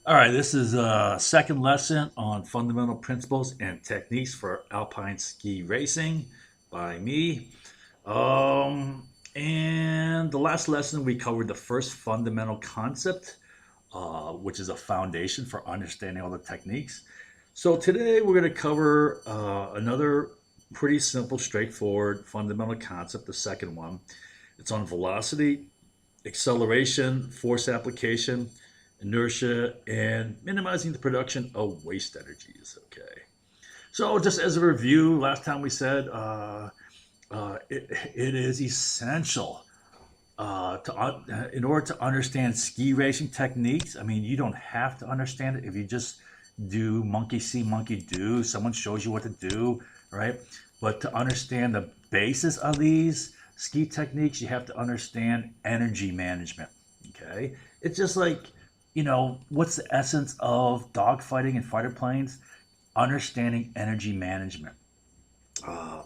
All right, this is a second lesson on fundamental principles and techniques for alpine ski racing by me. And the last lesson we covered the first fundamental concept, which is a foundation for understanding all the techniques. So today we're going to cover another pretty simple, straightforward fundamental concept, the second one. It's on velocity, acceleration, force application, inertia, and minimizing the production of waste energies. Okay. So, just as a review, last time we said it is essential in order to understand ski racing techniques. I mean, you don't have to understand it if you just do monkey see, monkey do. Someone shows you what to do, right? But to understand the basis of these ski techniques, you have to understand energy management. Okay, it's just like what's the essence of dogfighting and fighter planes? Understanding energy management. Uh,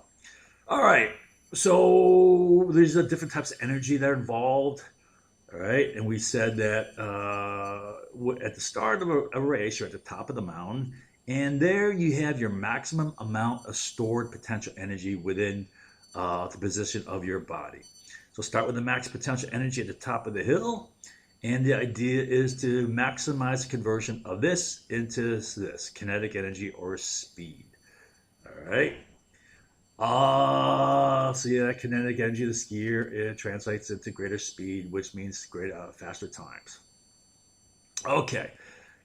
all right. So there's different types of energy that are involved. All right. And we said that at the start of a race, you're at the top of the mountain. And there you have your maximum amount of stored potential energy within the position of your body. So start with the max potential energy at the top of the hill. And the idea is to maximize the conversion of this into this kinetic energy or speed. All right. So yeah, kinetic energy of the skier, it translates into greater speed, which means faster times. Okay,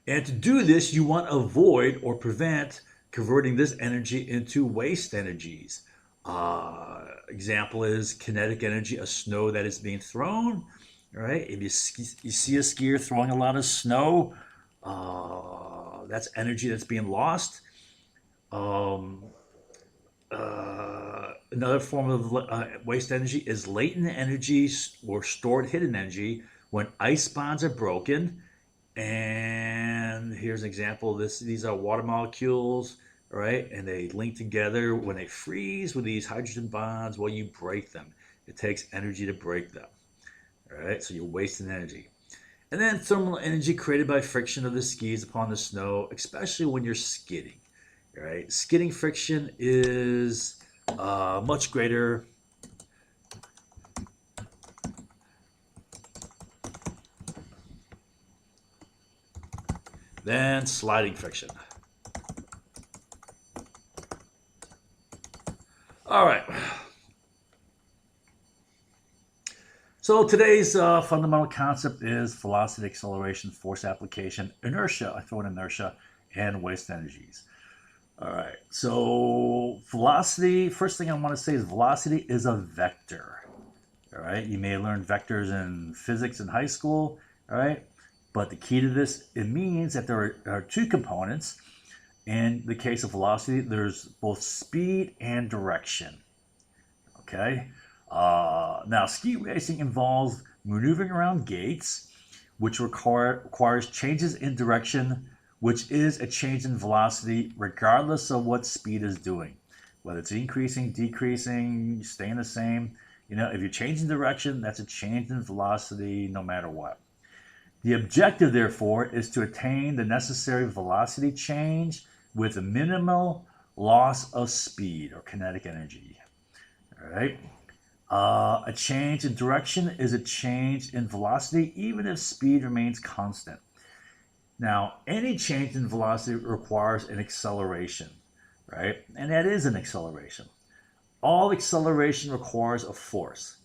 and to do this, you want to avoid or prevent converting this energy into waste energies. Example is kinetic energy of snow that is being thrown. All right, if you see a skier throwing a lot of snow, that's energy that's being lost. Um, Another form of waste energy is latent energy or stored hidden energy when ice bonds are broken. And here's an example. These are water molecules, right? And they link together when they freeze with these hydrogen bonds. Well, you break them. It takes energy to break them. All right, so you're wasting energy. And then thermal energy created by friction of the skis upon the snow, especially when you're skidding. Right? Skidding friction is much greater than sliding friction. All right. So today's fundamental concept is velocity, acceleration, force application, inertia. I throw in inertia and waste energies. All right. So velocity. First thing I want to say is velocity is a vector. All right. You may learn vectors in physics in high school. All right. But the key to this, it means that there are two components. In the case of velocity, there's both speed and direction. Okay. Now, ski racing involves maneuvering around gates, which requires changes in direction, which is a change in velocity, regardless of what speed is doing, whether it's increasing, decreasing, staying the same. If you're changing direction, that's a change in velocity, no matter what. The objective, therefore, is to attain the necessary velocity change with a minimal loss of speed or kinetic energy. All right. A change in direction is a change in velocity, even if speed remains constant. Now, any change in velocity requires an acceleration, right? And that is an acceleration. All acceleration requires a force.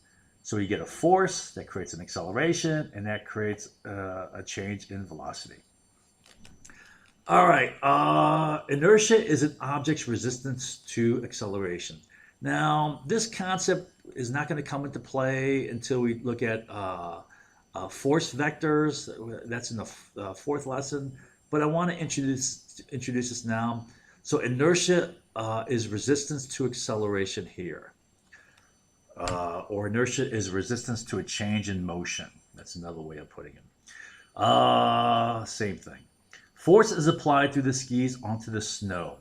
So you get a force that creates an acceleration, and that creates a change in velocity. All right. Inertia is an object's resistance to acceleration. Now, this concept is not going to come into play until we look at force vectors. That's in the fourth lesson. But I want to introduce this now. So inertia is resistance to acceleration here, or inertia is resistance to a change in motion. That's another way of putting it. Same thing. Force is applied through the skis onto the snow.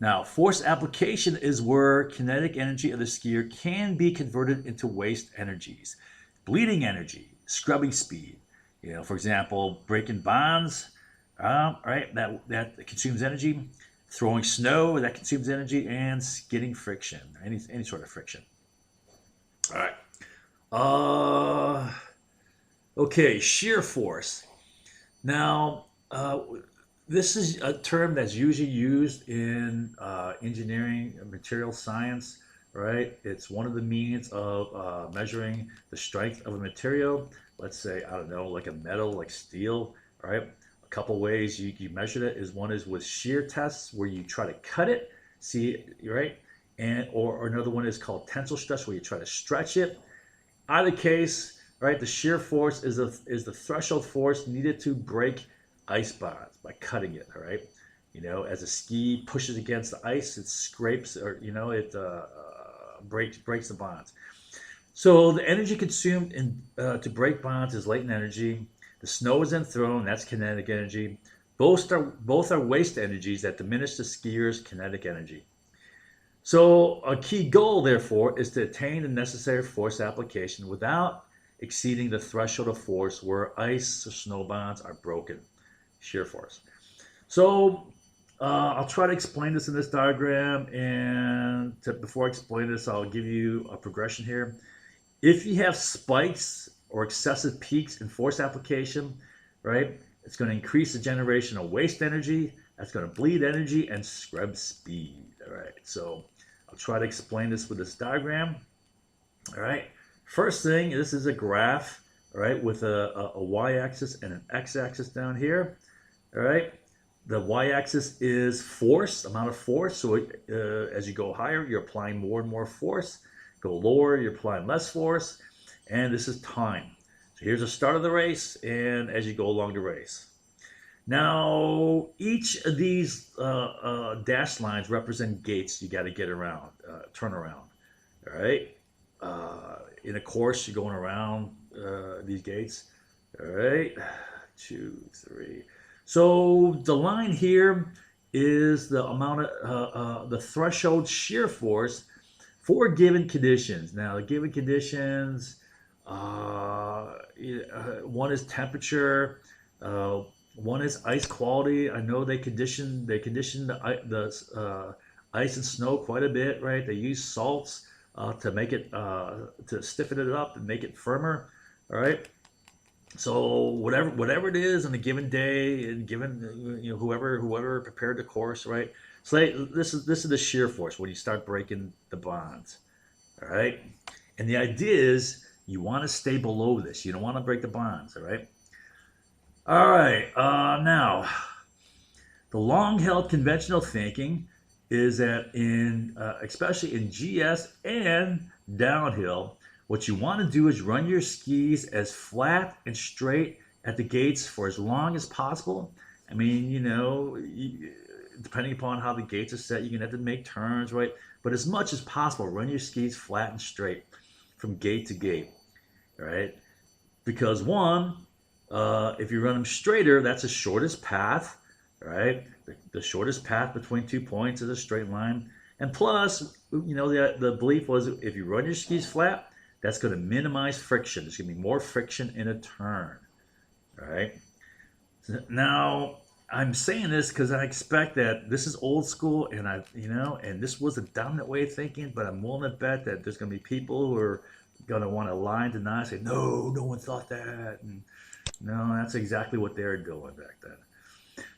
Now, force application is where kinetic energy of the skier can be converted into waste energies. Bleeding energy, scrubbing speed. For example, breaking bonds, Right, that consumes energy. Throwing snow, that consumes energy, and skidding friction, any sort of friction. All right. Uh, okay, shear force. Now, this is a term that's usually used in engineering and material science, right? It's one of the means of measuring the strength of a material. Let's say, I don't know, like a metal, like steel, right? A couple ways you measure it is one is with shear tests where you try to cut it, see, right? And or another one is called tensile stress where you try to stretch it. Either case, right, the shear force is the threshold force needed to break ice bonds by cutting it. All right, as a ski pushes against the ice, it scrapes or it breaks the bonds. So the energy consumed to break bonds is latent energy. The snow is then thrown. That's kinetic energy. Both are waste energies that diminish the skier's kinetic energy. So a key goal, therefore, is to attain the necessary force application without exceeding the threshold of force where ice or snow bonds are broken, shear force. So I'll try to explain this in this diagram, and before I explain this, I'll give you a progression here. If you have spikes or excessive peaks in force application, right, it's going to increase the generation of waste energy. That's going to bleed energy and scrub speed. All right, so I'll try to explain this with this diagram. All right, first thing, this is a graph, all right, with a y-axis and an x-axis down here. All right, the y-axis is force, amount of force. So as you go higher, you're applying more and more force. Go lower, you're applying less force. And this is time. So here's the start of the race, and as you go along the race. Now, each of these dashed lines represent gates you got to get around, turn around. All right. In a course, you're going around these gates. All right. 2, 3. So the line here is the amount of the threshold shear force for given conditions. Now, the given conditions, one is temperature, one is ice quality. I know they condition the ice and snow quite a bit, right? They use salts to make it to stiffen it up and make it firmer. All right. So whatever it is on a given day and given whoever prepared the course, right? So this is the shear force when you start breaking the bonds. All right. And the idea is you want to stay below this. You don't want to break the bonds. All right. All right. Now, the long held conventional thinking is that especially in GS and downhill, what you want to do is run your skis as flat and straight at the gates for as long as possible. I mean, depending upon how the gates are set, you're going to have to make turns, right? But as much as possible, run your skis flat and straight from gate to gate, right? Because one, if you run them straighter, that's the shortest path, right? The shortest path between 2 points is a straight line. And plus, the belief was if you run your skis flat, that's going to minimize friction. There's going to be more friction in a turn, right? Now, I'm saying this because I expect that this is old school, and and this was a dominant way of thinking. But I'm willing to bet that there's going to be people who are going to want to lie and deny, say, no, no one thought that, and no, that's exactly what they were doing back then.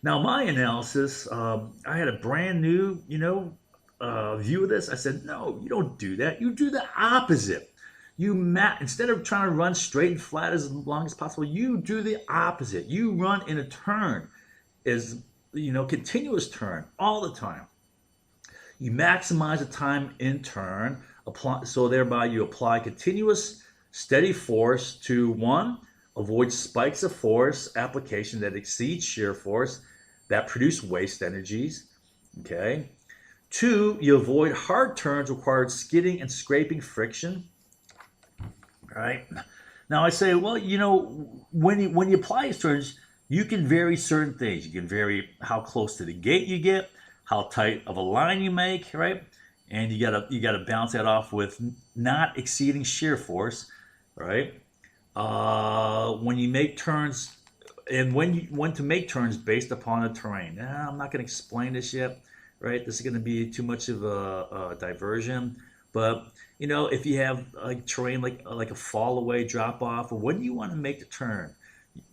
Now, my analysis, I had a brand new, view of this. I said, no, you don't do that. You do the opposite. Instead of trying to run straight and flat as long as possible, you do the opposite. You run in a turn, as continuous turn all the time. You maximize the time in turn, so thereby you apply continuous, steady force to one, avoid spikes of force application that exceed shear force that produce waste energies. Okay. Two, you avoid hard turns required skidding and scraping friction. All right. Now I say, well, when you apply these turns, you can vary certain things. You can vary how close to the gate you get, how tight of a line you make, right? And you gotta bounce that off with not exceeding shear force, right? When you make turns and when to make turns based upon the terrain. Now, I'm not going to explain this yet, right? This is going to be too much of a diversion. But if you have like terrain like a fall away drop off, or when do you want to make the turn?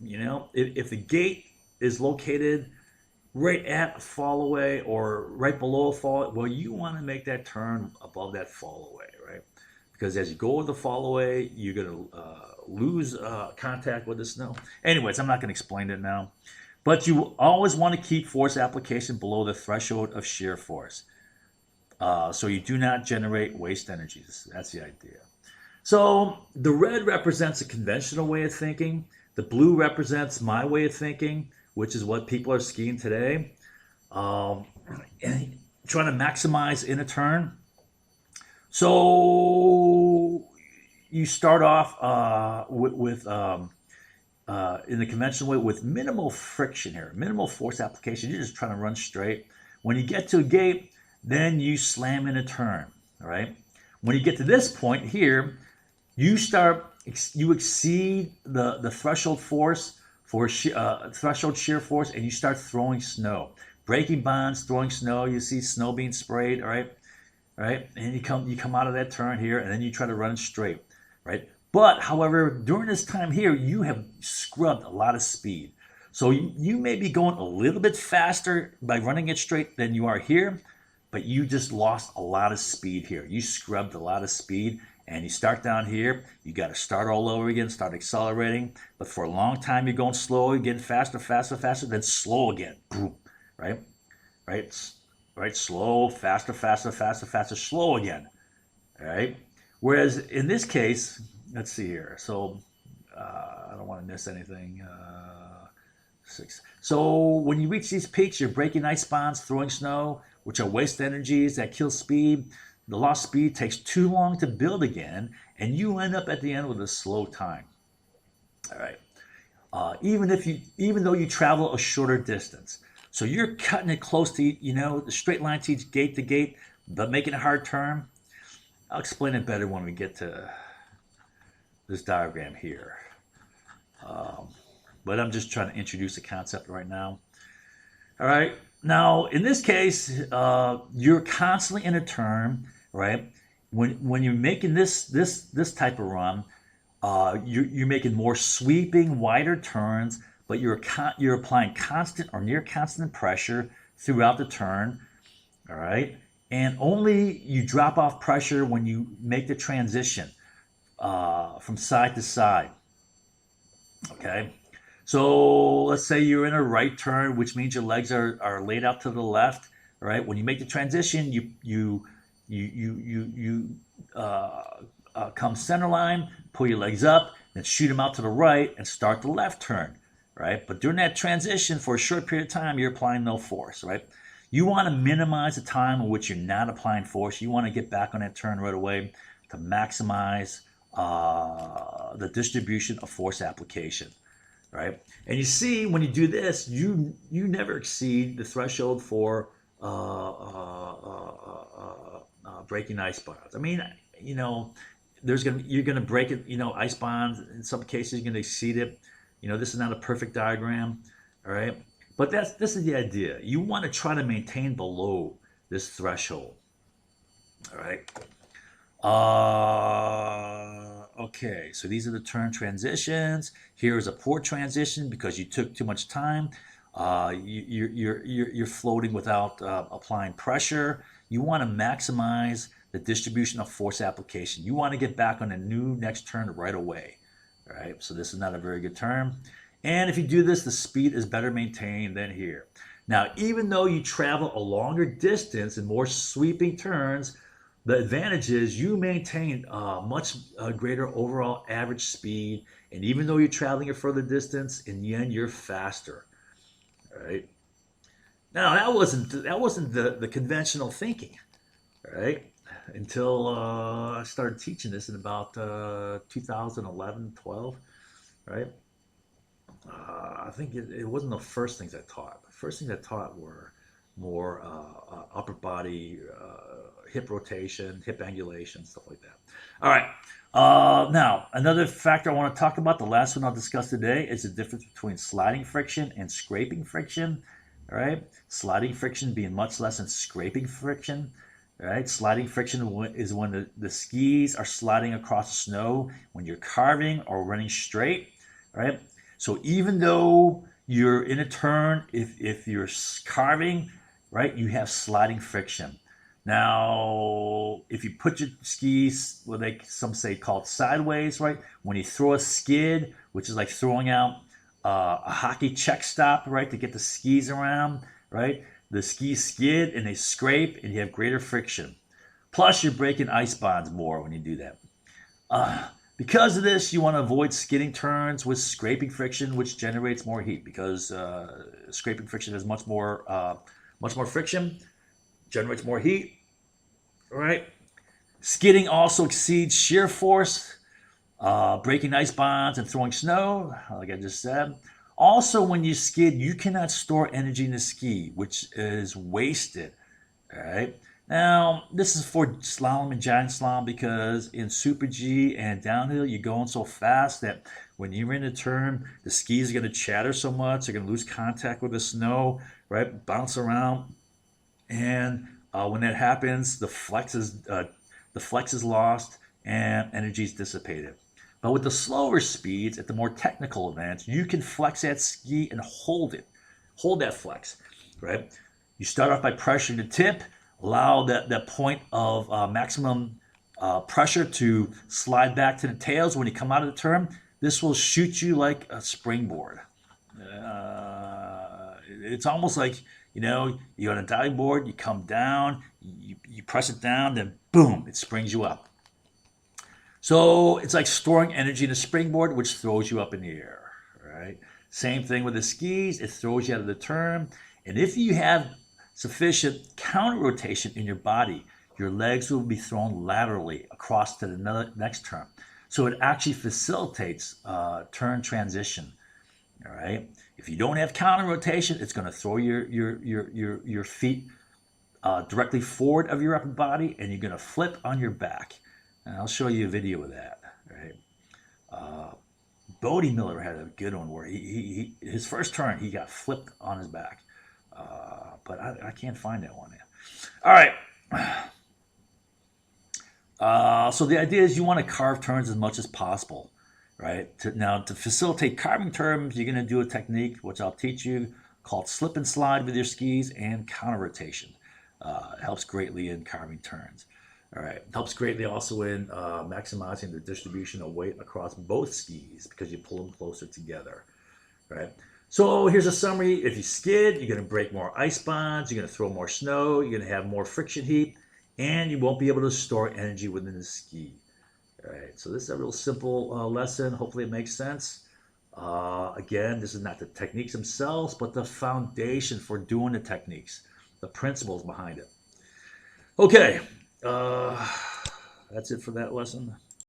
If the gate is located right at a fall away or right below a fall, well, you want to make that turn above that fall away, right? Because as you go with the fall away, you're going to lose contact with the snow. Anyways, I'm not going to explain it now. But you always want to keep force application below the threshold of shear force. So you do not generate waste energies. That's the idea. So the red represents a conventional way of thinking. The blue represents my way of thinking, which is what people are skiing today. Um, Trying to maximize in a turn. So you start off with in the conventional way with minimal friction here, minimal force application. You're just trying to run straight. When you get to a gate, then you slam in a turn. All right. When you get to this point here, you exceed the threshold force for threshold shear force, and you start throwing snow, breaking bonds, throwing snow. You see snow being sprayed. All right, and you come out of that turn here, and then you try to run it straight, right? But however, during this time here, you have scrubbed a lot of speed. So you may be going a little bit faster by running it straight than you are here, but you just lost a lot of speed here. You scrubbed a lot of speed, and you start down here. You got to start all over again, start accelerating. But for a long time, you're going slow, you're getting faster, faster, faster, then slow again. Boom, right? Right? Right? Slow, faster, faster, faster, faster, slow again. All right. Whereas in this case, let's see here. So I don't want to miss anything. Six. So when you reach these peaks, you're breaking ice bonds, throwing snow, which are waste energies that kill speed. The lost speed takes too long to build again, and you end up at the end with a slow time. All right. Even though you travel a shorter distance, so you're cutting it close to the straight line to gate, but making a hard turn. I'll explain it better when we get to this diagram here. But I'm just trying to introduce the concept right now. All right. Now, in this case, you're constantly in a turn, right? When you're making this type of run, you're making more sweeping, wider turns, but you're applying constant or near constant pressure throughout the turn. All right, and only you drop off pressure when you make the transition from side to side. Okay, so let's say you're in a right turn, which means your legs are laid out to the left. All right, when you make the transition, you come center line, pull your legs up, then shoot them out to the right and start the left turn. Right, but during that transition for a short period of time, you're applying no force. Right, you want to minimize the time in which you're not applying force. You want to get back on that turn right away to maximize the distribution of force application, right? And you see, when you do this, you never exceed the threshold for breaking ice bonds. I mean, you're gonna break it. Ice bonds. In some cases, you're gonna exceed it. This is not a perfect diagram, all right? But this is the idea. You want to try to maintain below this threshold, all right? Okay, so these are the turn transitions. Here is a poor transition because you took too much time. You're floating without applying pressure. You want to maximize the distribution of force application. You want to get back on a new next turn right away. All right, so this is not a very good turn. And if you do this, the speed is better maintained than here. Now, even though you travel a longer distance and more sweeping turns, the advantage is you maintain a much greater overall average speed. And even though you're traveling a further distance, in the end, you're faster. All right. Now, that wasn't the conventional thinking, right? Until I started teaching this in about 2011, 12, right? I think it wasn't the first things I taught. The first things I taught were more upper body hip rotation, hip angulation, stuff like that. All right. Now, another factor I want to talk about, the last one I'll discuss today, is the difference between sliding friction and scraping friction. All right. Sliding friction being much less than scraping friction. All right. Sliding friction is when the skis are sliding across the snow when you're carving or running straight. All right. So even though you're in a turn, if you're carving, right, you have sliding friction. Now, if you put your skis, what they some say called sideways, right? When you throw a skid, which is like throwing out a hockey check stop, right, to get the skis around, right? The skis skid and they scrape, and you have greater friction. Plus, you're breaking ice bonds more when you do that. Because of this, you want to avoid skidding turns with scraping friction, which generates more heat. Because scraping friction has much more friction, generates more heat. All right. Skidding also exceeds shear force, breaking ice bonds and throwing snow, like I just said. Also, when you skid, you cannot store energy in the ski, which is wasted. All right. Now, this is for slalom and giant slalom because in Super G and downhill, you're going so fast that when you're in a turn, the skis are going to chatter so much, they're going to lose contact with the snow, right? Bounce around. And when that happens, the flex is lost and energy is dissipated. But with the slower speeds, at the more technical events, you can flex that ski and hold that flex, right? You start off by pressuring the tip, allow that point of maximum pressure to slide back to the tails when you come out of the turn. This will shoot you like a springboard. It's almost like, you're on a diving board, you come down, you press it down, then boom, it springs you up. So it's like storing energy in a springboard, which throws you up in the air, right? Same thing with the skis, it throws you out of the turn. And if you have sufficient counter rotation in your body, your legs will be thrown laterally across to the next turn. So it actually facilitates turn transition. All right. If you don't have counter rotation, it's going to throw your feet directly forward of your upper body, and you're going to flip on your back. And I'll show you a video of that. Right. Bodie Miller had a good one where his first turn he got flipped on his back, but I can't find that one yet. All right. So the idea is you want to carve turns as much as possible, right? To facilitate carving turns, you're going to do a technique which I'll teach you called slip and slide with your skis and counter rotation. It helps greatly in carving turns. All right, it helps greatly also in maximizing the distribution of weight across both skis because you pull them closer together, right? So here's a summary. If you skid, you're going to break more ice bonds, you're going to throw more snow, you're going to have more friction heat, and you won't be able to store energy within the ski. All right, so this is a real simple lesson. Hopefully it makes sense. Again, this is not the techniques themselves, but the foundation for doing the techniques, the principles behind it. Okay, that's it for that lesson.